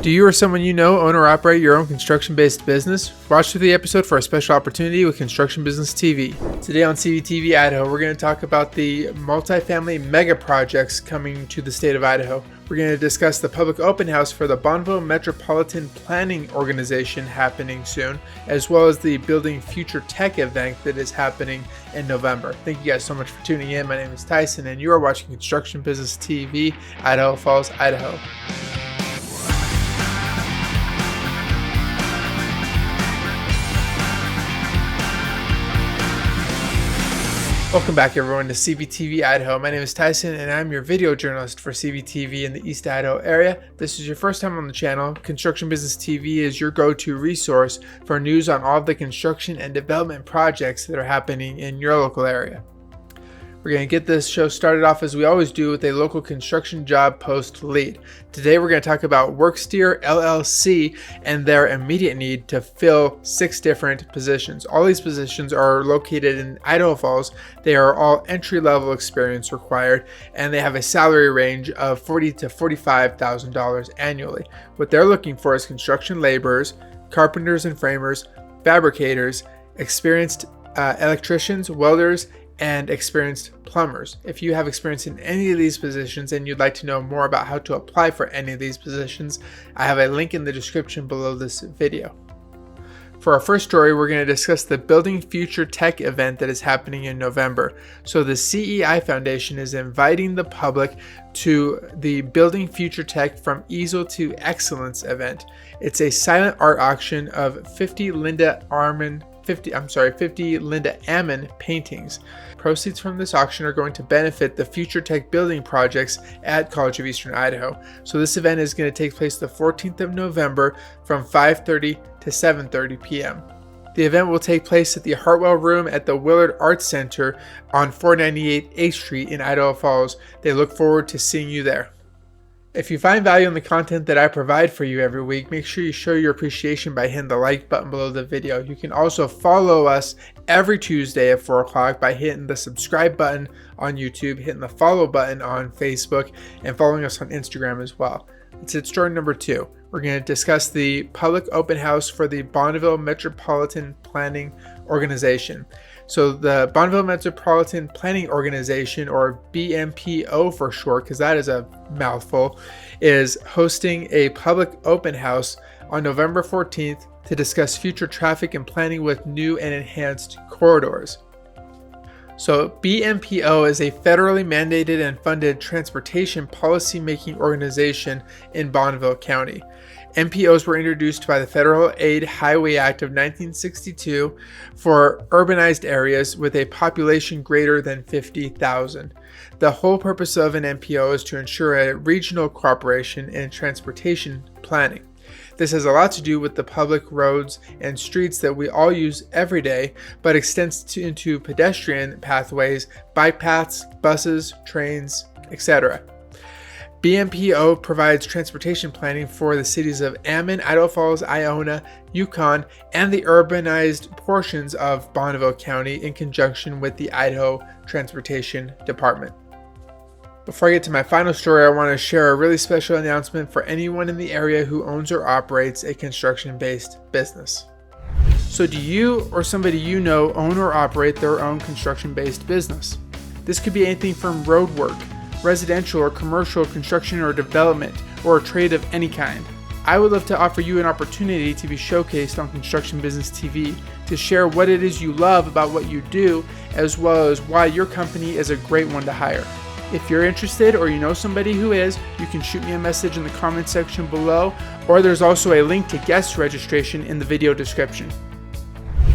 Do you or someone you know own or operate your own construction-based business? Watch through the episode for a special opportunity with Construction Business TV. Today on CBTV IDAHO, we're going to talk about the multifamily mega projects coming to the state of Idaho. We're going to discuss the public open house for the Bonneville Metropolitan Planning Organization happening soon, as well as the Building Future Tech event that is happening in November. Thank you guys so much for tuning in. My name is Tyson, and you are watching Construction Business TV, Idaho Falls, Idaho. Welcome back everyone to CBTV Idaho. My name is Tyson and I'm your video journalist for CBTV in the East Idaho area. If this is your first time on the channel, Construction Business TV is your go-to resource for news on all of the construction and development projects that are happening in your local area. We're going to get this show started off as we always do with a local construction job post lead. Today we're going to talk about Worksteer LLC and their immediate need to fill 6 different positions. All these positions are located in Idaho Falls. They are all entry-level experience required, and they have a salary range of $40,000 to $45,000 annually. What they're looking for is construction laborers, carpenters and framers, fabricators, experienced electricians, welders, and experienced plumbers. If you have experience in any of these positions and you'd like to know more about how to apply for any of these positions, I have a link in the description below this video. For our first story, we're going to discuss the Building Future Tech event that is happening in November. So the CEI Foundation is inviting the public to the Building Future Tech from Easel to Excellence event. It's a silent art auction of 50 Linda Ammon paintings. Proceeds from this auction are going to benefit the Future Tech building projects at College of Eastern Idaho. So this event is going to take place the 14th of November from 5:30 to 7:30 p.m. The event will take place at the Hartwell Room at the Willard Arts Center on 498 8th Street in Idaho Falls. They look forward to seeing you there. If you find value in the content that I provide for you every week, make sure you show your appreciation by hitting the like button below the video. You can also follow us every Tuesday at 4 o'clock by hitting the subscribe button on YouTube, hitting the follow button on Facebook, and following us on Instagram as well. Let's hit story number 2. We're going to discuss the public open house for the Bonneville Metropolitan Planning Organization. So the Bonneville Metropolitan Planning Organization, or BMPO for short, because that is a mouthful, is hosting a public open house on November 14th to discuss future traffic and planning with new and enhanced corridors. So BMPO is a federally mandated and funded transportation policy-making organization in Bonneville County. MPOs were introduced by the Federal Aid Highway Act of 1962 for urbanized areas with a population greater than 50,000. The whole purpose of an MPO is to ensure a regional cooperation in transportation planning. This has a lot to do with the public roads and streets that we all use every day, but extends into pedestrian pathways, bike paths, buses, trains, etc. BMPO provides transportation planning for the cities of Ammon, Idaho Falls, Iona, Yukon, and the urbanized portions of Bonneville County in conjunction with the Idaho Transportation Department. Before I get to my final story, I want to share a really special announcement for anyone in the area who owns or operates a construction-based business. So do you or somebody you know own or operate their own construction-based business? This could be anything from road work, residential or commercial construction or development, or a trade of any kind. I would love to offer you an opportunity to be showcased on Construction Business TV to share what it is you love about what you do, as well as why your company is a great one to hire. If you're interested or you know somebody who is, you can shoot me a message in the comment section below, or there's also a link to guest registration in the video description.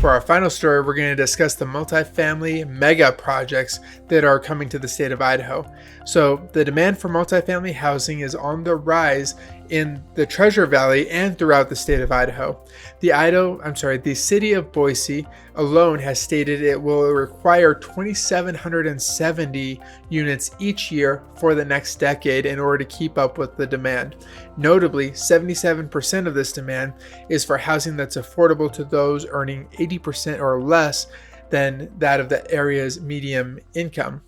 For our final story, we're going to discuss the multifamily mega projects that are coming to the state of Idaho. So the demand for multifamily housing is on the rise in the Treasure Valley and throughout the state of Idaho. The city of Boise alone has stated it will require 2,770 units each year for the next decade in order to keep up with the demand. Notably, 77% of this demand is for housing that's affordable to those earning 80% or less than that of the area's median income.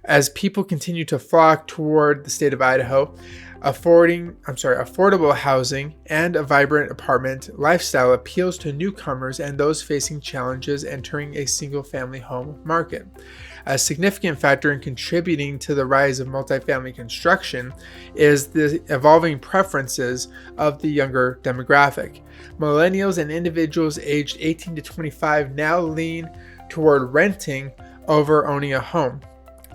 As people continue to flock toward the state of Idaho, Affordable housing and a vibrant apartment lifestyle appeals to newcomers and those facing challenges entering a single-family home market. A significant factor in contributing to the rise of multifamily construction is the evolving preferences of the younger demographic. Millennials and individuals aged 18 to 25 now lean toward renting over owning a home.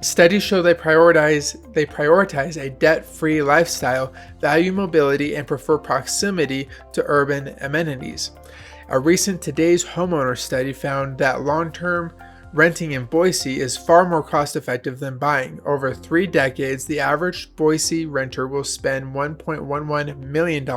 Studies show they prioritize a debt-free lifestyle, value mobility, and prefer proximity to urban amenities. A recent Today's Homeowner study found that long-term renting in Boise is far more cost-effective than buying. Over 3 decades, the average Boise renter will spend $1.11 million.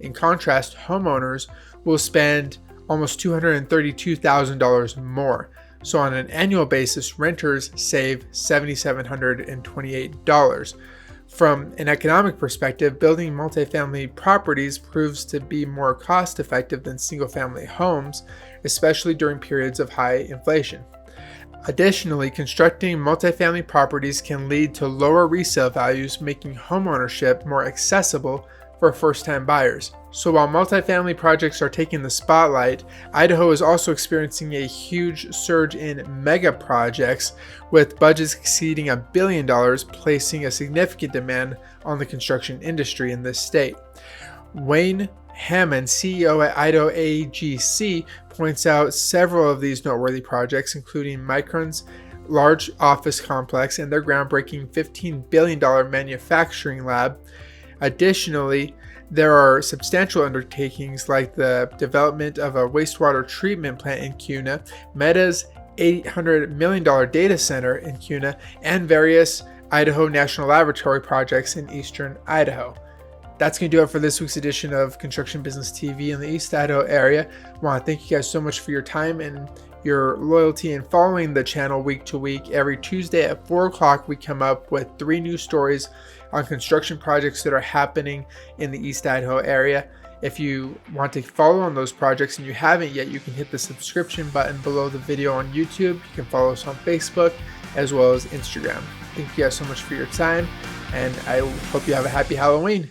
In contrast, homeowners will spend almost $232,000 more. So on an annual basis, renters save $7,728. From an economic perspective, building multifamily properties proves to be more cost-effective than single-family homes, especially during periods of high inflation. Additionally, constructing multifamily properties can lead to lower resale values, making homeownership more accessible for first-time buyers. So while multifamily projects are taking the spotlight, Idaho is also experiencing a huge surge in mega projects, with budgets exceeding $1 billion, placing a significant demand on the construction industry in this state. Wayne Hammond, CEO at Idaho AGC, points out several of these noteworthy projects, including Micron's large office complex and their groundbreaking $15 billion manufacturing lab. Additionally, there are substantial undertakings like the development of a wastewater treatment plant in Kuna, Meta's $800 million data center in Kuna, and various Idaho National Laboratory projects in eastern Idaho. That's going to do it for this week's edition of Construction Business TV in the East Idaho area. I want to thank you guys so much for your time and your loyalty in following the channel week to week. Every Tuesday at 4 o'clock, we come up with 3 new stories on construction projects that are happening in the East Idaho area. If you want to follow on those projects and you haven't yet, you can hit the subscription button below the video on YouTube. You can follow us on Facebook as well as Instagram. Thank you guys so much for your time, and I hope you have a happy Halloween.